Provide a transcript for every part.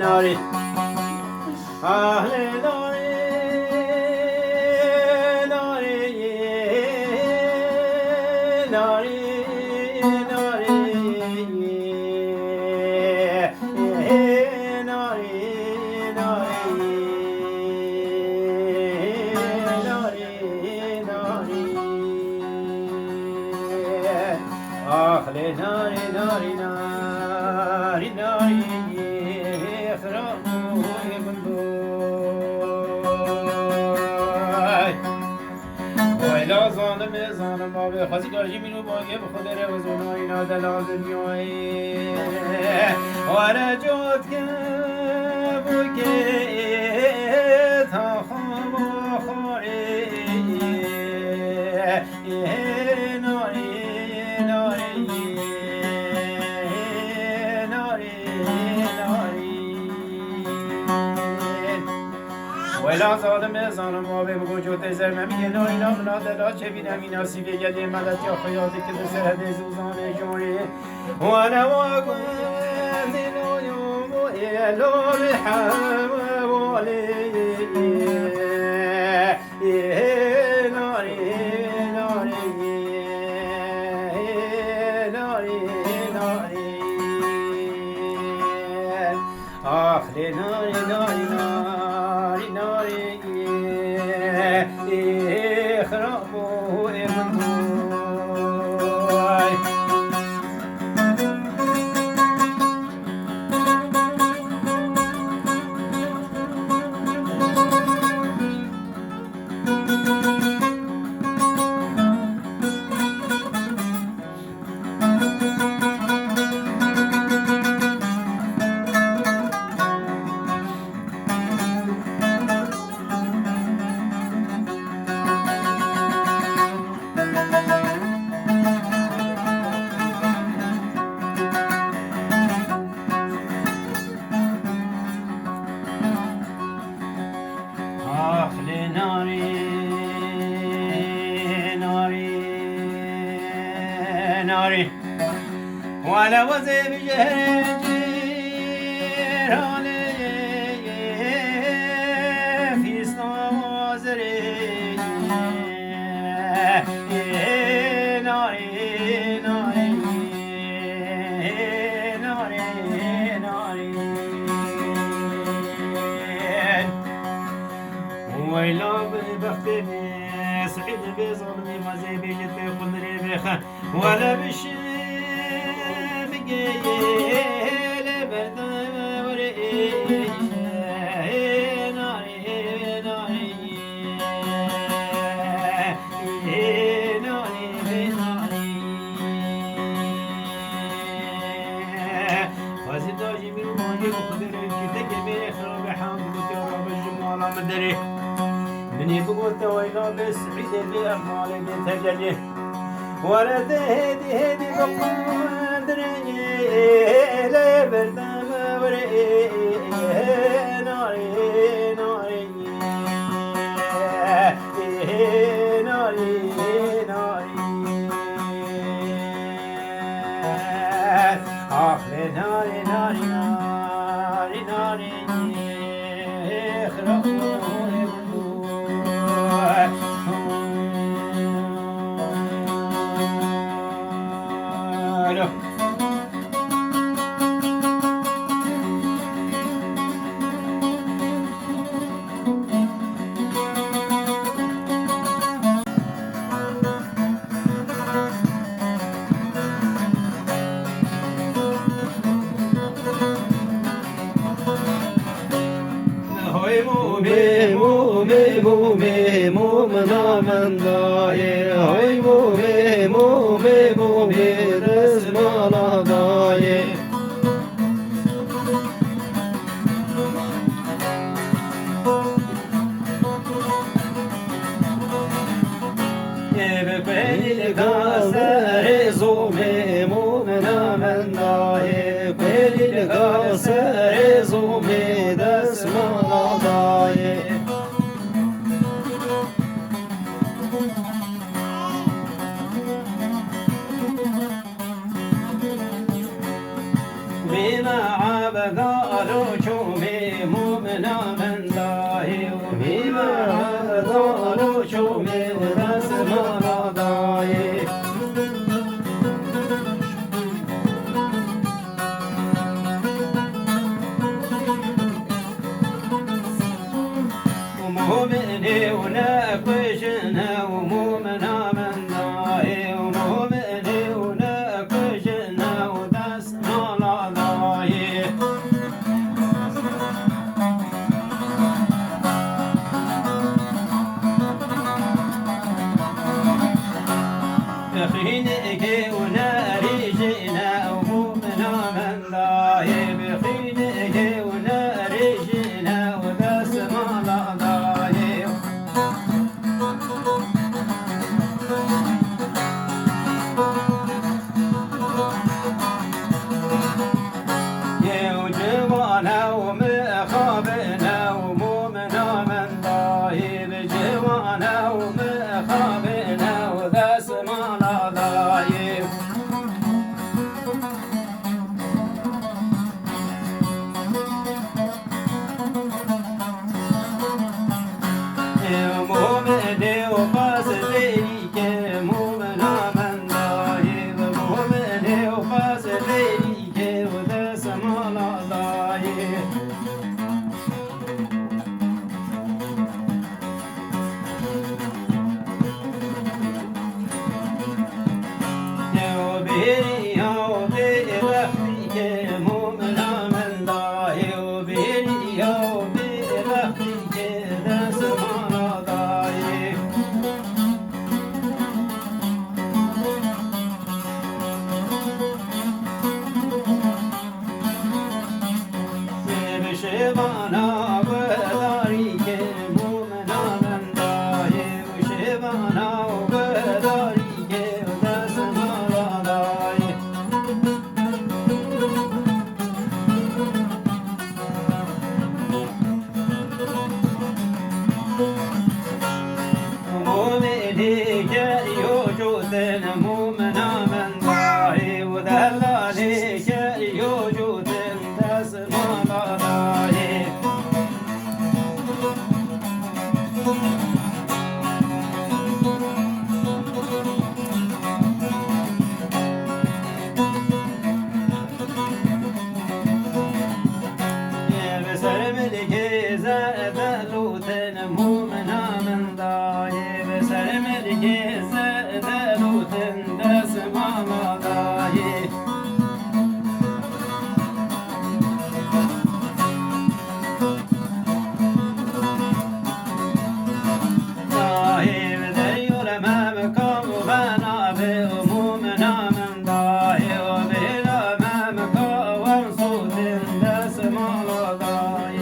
ناري أهل ناري ناري ناري ناري ناري ناري ناري خرابو بندوي ويلا ظالم ظالم بابي خازي دارجي منو باقي بخدر وزناي نادى لازم يوي وانا جوت كبوكي تخم خوري ولا ظالم ظالم آبه بوجود زرم میگه ناری نامنا دلا چه بینم این آسیبه گلی مدد یا خیاطی که دو سرد زوزان جوری و نواگم دلویم و ایلو بحم والی ناری ناری ناری ناری آخر ناری ناری ناری خرابو امنوي ناري ولا وزي بجهراني في صنوازري ناري ناري ناري ناري ويلا ببختي سعيد بظلمي ما زي بيجت قدري بخا ولا بشي بقيل بدوري ناري ناري ناري ناري خازي داجي من مالي وقدري كتك بخرب حامد وتراب الجمال مدري مني بقول تويلا بسعيد بأمال بتجلي ولا تهدي هدي بقدري لا بردم وري ناري ناري ناري ناري آخر ناري ناري ناري ناري مومنا من دایر های مومی رزمانا دایر بقیل گازر زومی مومنا من دایر بقیل گازر زومی دزمانا دایر بخينك وناري جينا ومؤمنا من داي بخينك وناري جينا وداس ما داي يا وجوانا ومخابنا ومؤمنا من داي بجوانا ومخابنا وداس ما داي مؤمن وفاسديك مؤمنا من داي مؤمن وفاسديك وداس ما داي شبانا وداريك مؤمنا من داي وشبانا وداريك وداس ما داي مؤمنك يوجد مؤمنا من داي ودلالك يوجد داس ما داي بسرملك زادلوتن مؤمنا من داي بسرملك زادلوتن داس ما داي صاحب دريور امامكم وبنا بأمومنا من داي وبلا امامك وانصوت داس ما داي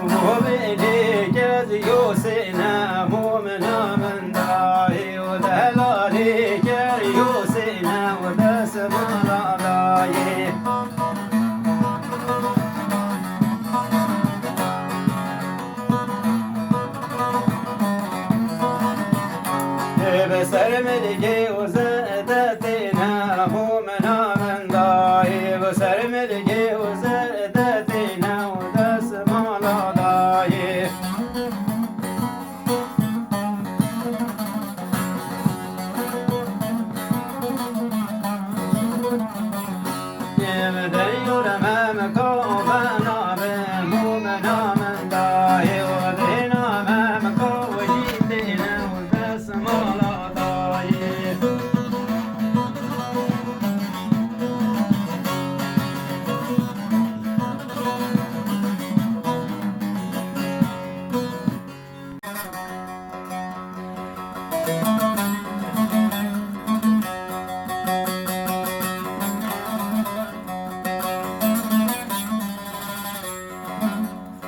وبليك يوسنا مؤمنا من داي ودلالك يوسنا وداس ما داي بسر ملكي وزادتنا مؤمنا من داي بسر ملكي وزادتنا وداس ما داي يا مدير امامك وبنا بمؤمنا من داي ودينا امامك وجيتنا وداس ما داي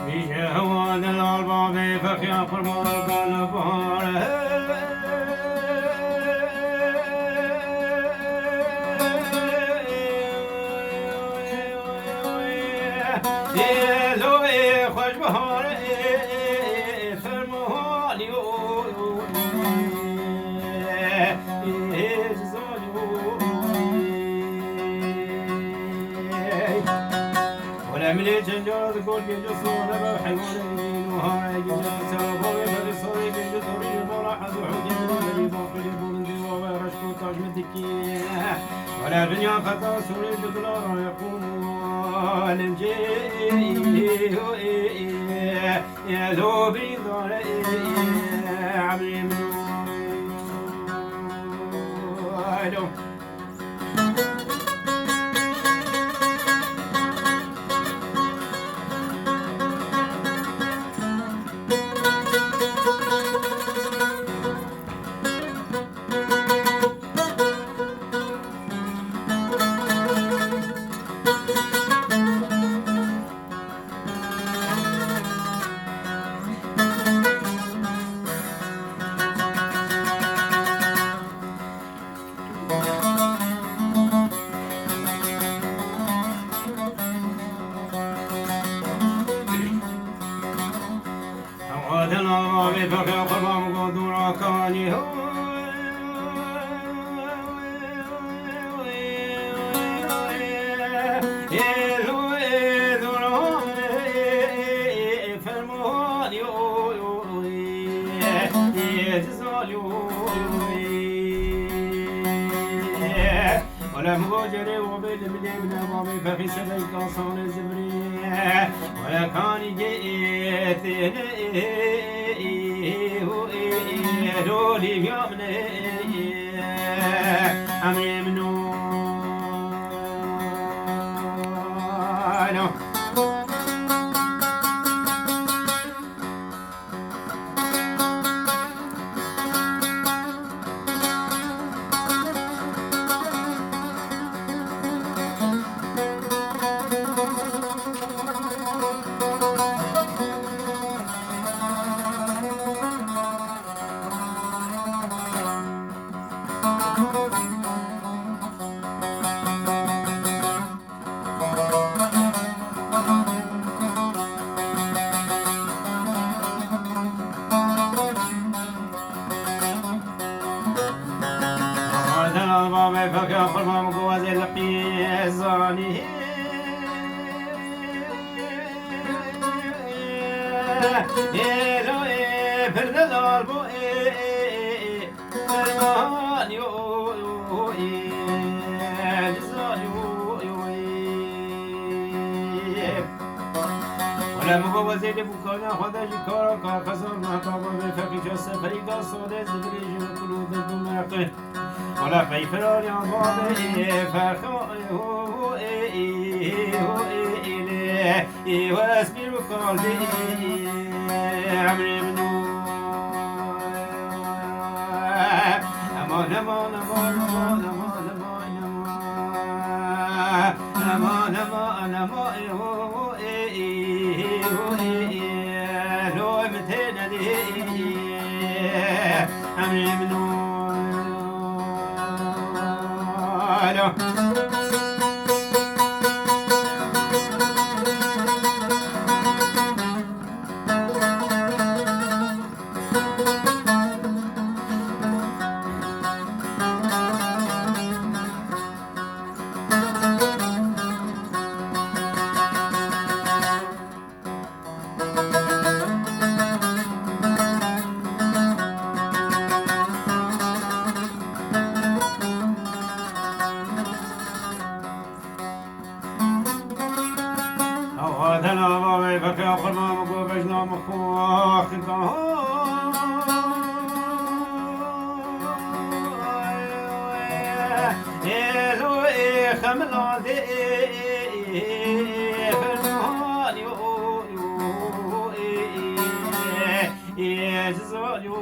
بجوان الأرباب فخيا فرمارك النفار يلوي خوش بهار فرماني ولا ملي جنجار ذكور جنجو صورة بحيوان وهاي جنجو سابوي فلسوري جنجو ثوري المراحة وحوجي من باقي بولندي ورشكو تاج مدكي ولا دنيا خطا سوري دولار يقوم الجي يا ذوبي ضاري عمري منو ما بفقه قربان قدورا كاني هو ولا مجري وبيد من ابن بابي ففي سبيك صون الزبري ولا كان جئت دولي بيومني امري منو فكا فرما مقوازي لقي الزاني لو فرد الاربو فرمان يو ولا مقوازي لبكانا خدا جكارا كاكسر محتابا بفكي جاسة فريقا صادة زدري جنكلو دردو مرقه ولا في فرار يا بابي فخو واسبي قلبي عمري منو امان امان امان امان امان امان امان لو متنا دي عمري منو هذا بابي فكا قرنا مقو بجنا مخوخ يلو خملا دي فرمان يو يجزال يو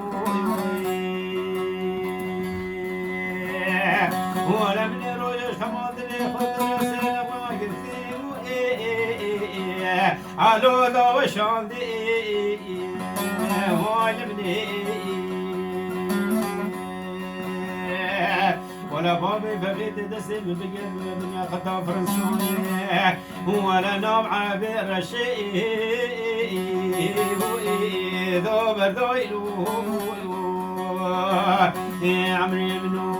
ولا من رويش خمادني خدنا سلما قلتي علو لو شاندي واجبني ولا بابي فبيت دسم بقلب الدنيا خطا فرنسوني ولا نوم عابر الشيء ذو بردويلو عمري منو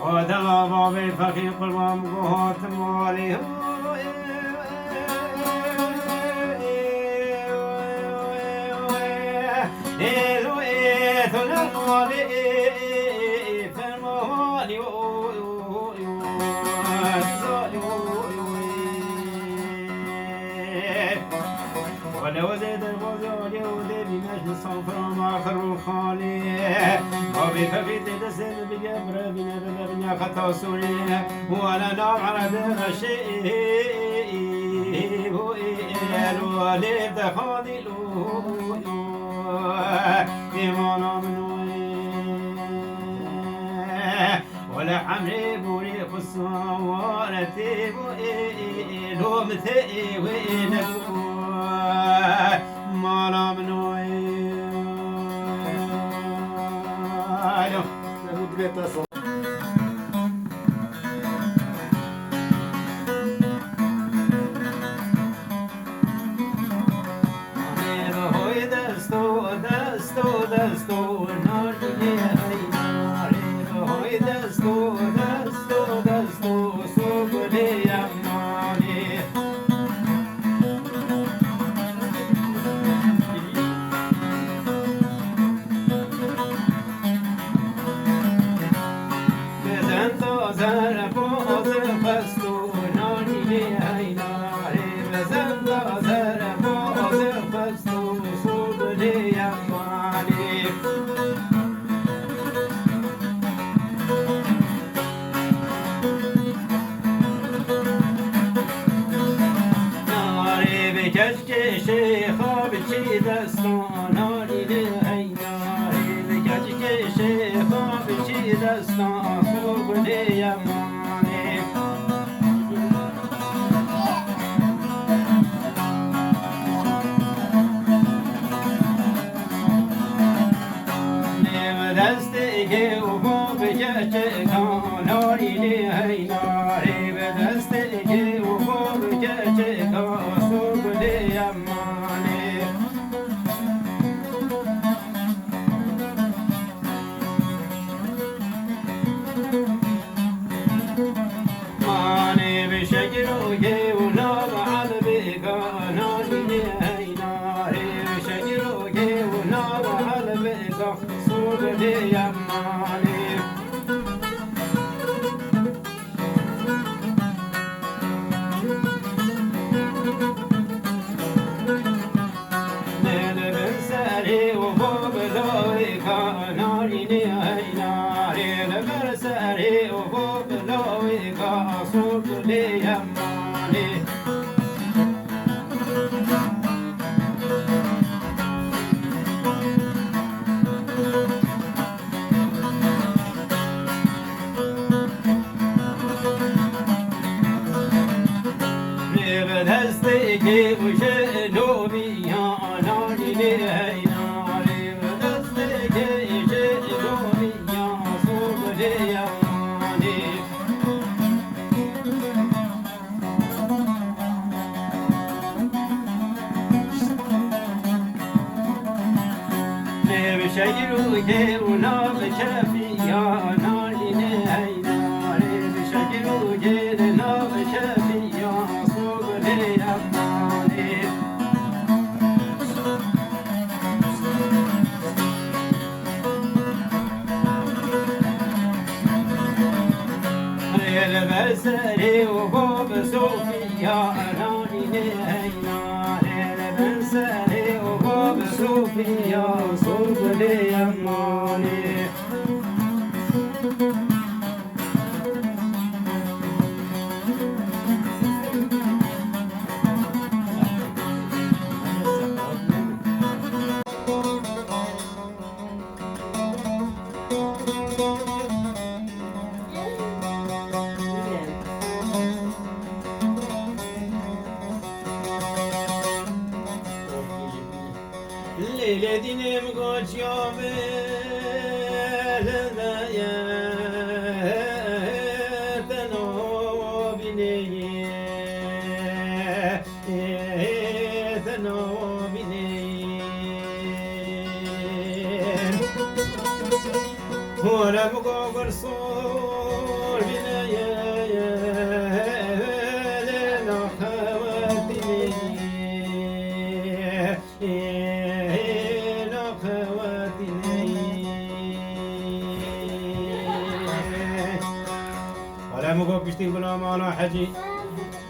ودلا بابي فخي قربان قهات مالي ولو زاد الوزول يودي بمجد صفر آخر الخالي بابي ففيت دسم بجبر بنا بنا خطا سوري ولا نوم عرب الشيء الوالد خالي إيمانا منو ولا حمري بوري خصوصا ولا تيبو لومتي وينبو ما لا منو بيتصل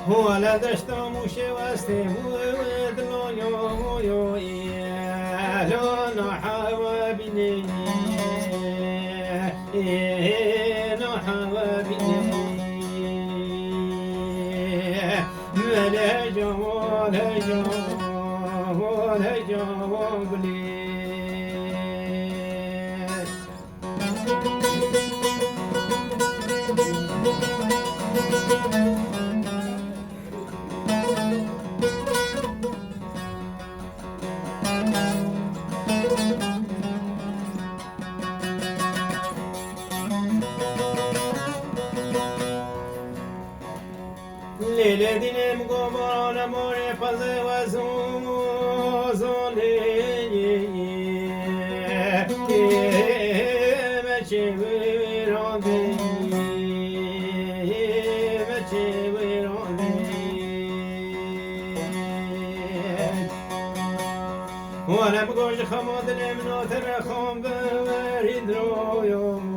هو لا دشتم وشواسته ودلو يو يو لو نحوا بني نحوا بني ولا جو ولا جو ولا جو بني لیل دینم گوبران ماره پزه و زوزولی مچه ویرانده مچه ویرانده وانا بگوش خماد نمناتر خام برید رویم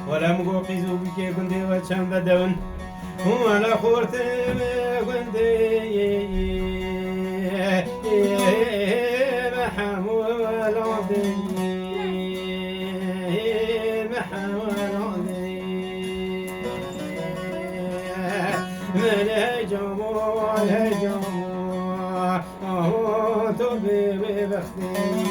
ولم قوقزو بك كنت وشم بدون ولا خورت كنت محمول عضي محمول عضي من هجم والهجم تبي ببختي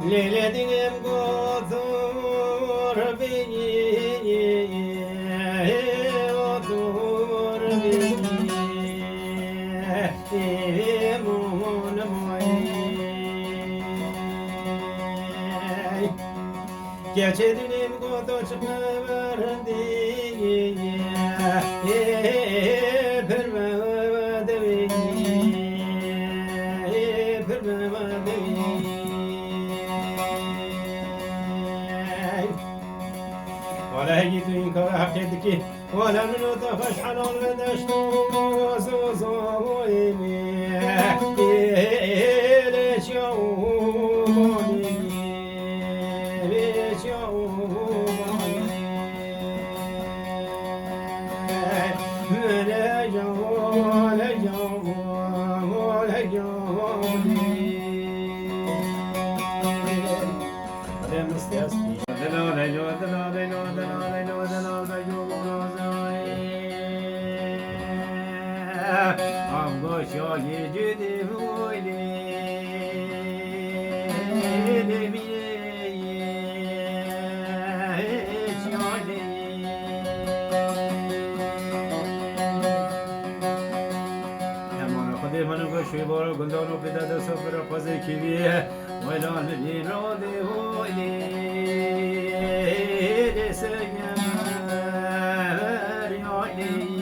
ليلة ديم قطور بيني قطور بيني مون موي كياتي ديم قطور شمردي فرما دوي فرما دوي ولا هيت إنك حقيتك ولا من طفش حنون بدشت وزوزويني ليش يوموني ليش يوموني من جوال جوال جوالي مستسقي شاگی جدی بویلی خودی منو گوشی بارو گندانو پیدا دستو برا پازه کیویه ویلان ببین را دیویلی دسگم ریالی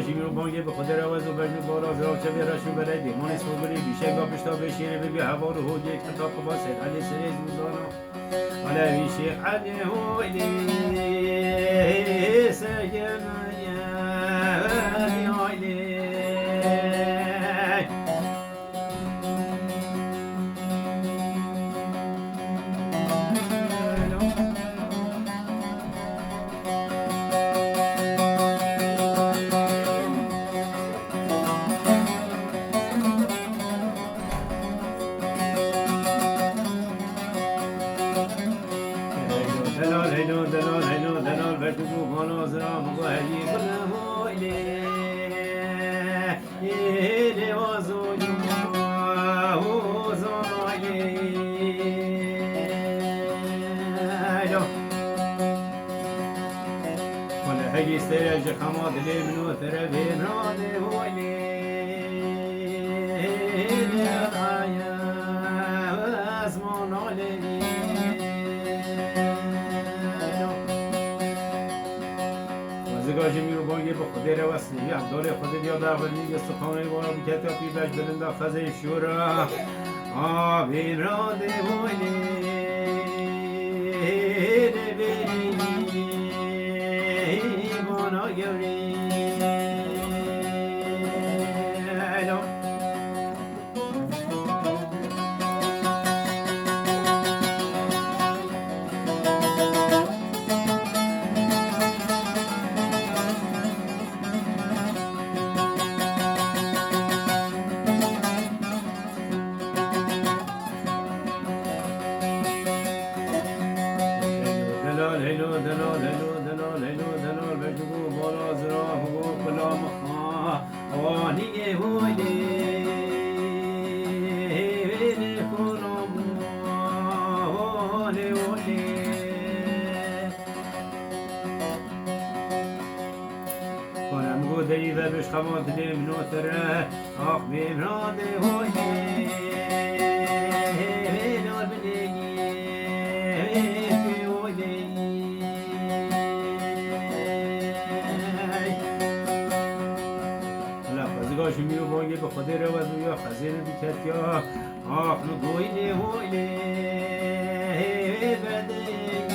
جیمی رو بانگه به خود روز و بجنو بالا زراف چه بیرشو بره دیمانی سوگری بیشه گا پشتا بشیره ببی هوا رو هود یک تنتا قبا سید علی سریز بزانا علی بیشه علی هویلی سگم یعنی دلال بردگو مناظرام گوهی کنم ایلی وازوی هجي استرج خماد لي منو ثربين رادي هولي يا اسمون علي وزگاجی میرو بانگی به خودی رو وصلی عبدال خودی بیاد اولی سخانی بارا بکتا پی بج بلنده خزه شورا آبین رادی هولي دلال هلو دلال هلو دلال بجگو بالا زرا هو کلام خا وانی هولی کلام هولی هولی کنم گو دری و بش خماد دیم نوتره آخ بیمراد هولی نور بدهی گاش میو باگه به خود رو و یا خزینه بیکت یا آخ نگوی لی هوی لی بده